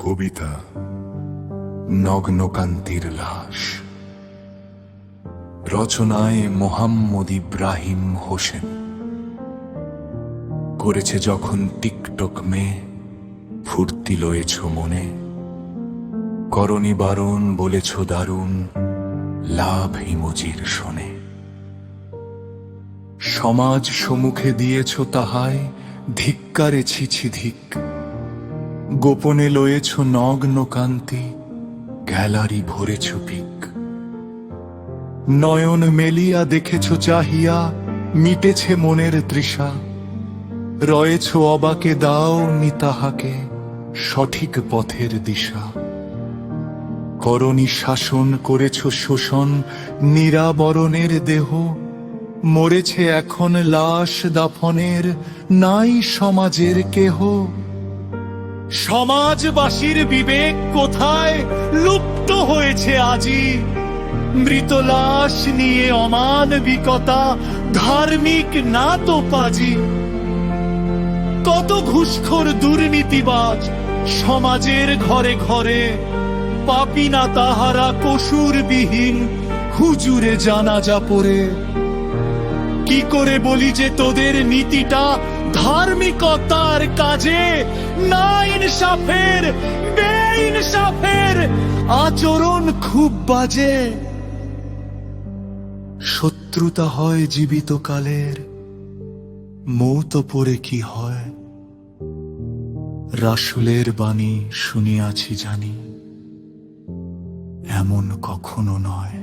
কবিতা নগ্নকান্তির লাশ। রচনায় মোহাম্মদ ইব্রাহিম হোসেন। করেছে যখন টিকটক মেয়ে, ফুর্তি লয়েছ মনে, করণী বারণ বলেছ দারুণ, লাভ ইমোজির শোনে। সমাজ সম্মুখে দিয়েছ তাহায় ধিক্কারে ছিছি ধিক, গোপনে লয়েছ নগ্ন কান্তি, গ্যালারি ভরেছ পিক। নয়ন মেলিয়া দেখেছ চাহিয়া, মিটেছে মনের তৃষা, রয়েছ অবাকে দাও নি তাহাকে সঠিক পথের দিশা। করণী শাসন করেছ শোষণ, নিরাবরণের দেহ, মরেছে এখন লাশ দাফনের, নাই সমাজের কেহ। সমাজবাসীর বিবেক কোথায় লুপ্ত হয়েছে আজি, মৃত লাশ নিয়ে অমানবিকতা, ধার্মিক না তো পাজি। কত ঘুষখোর দুর্নীতিবাজ সমাজের ঘরে ঘরে, পাপী না তাহারা কসুরবিহীন হুজুরে জানাজা পড়ে। কি করে বলি যে তোদের নীতিটা ধার্মিকতার কাজে, না ইনসাফের বেইনসাফের আচরণ খুব বাজে। শত্রুতা হয় জীবিত কালের, মৌত পরে কি হয়, রাসূলের বাণী শুনিয়াছি জানি, এমন কখনো নয়।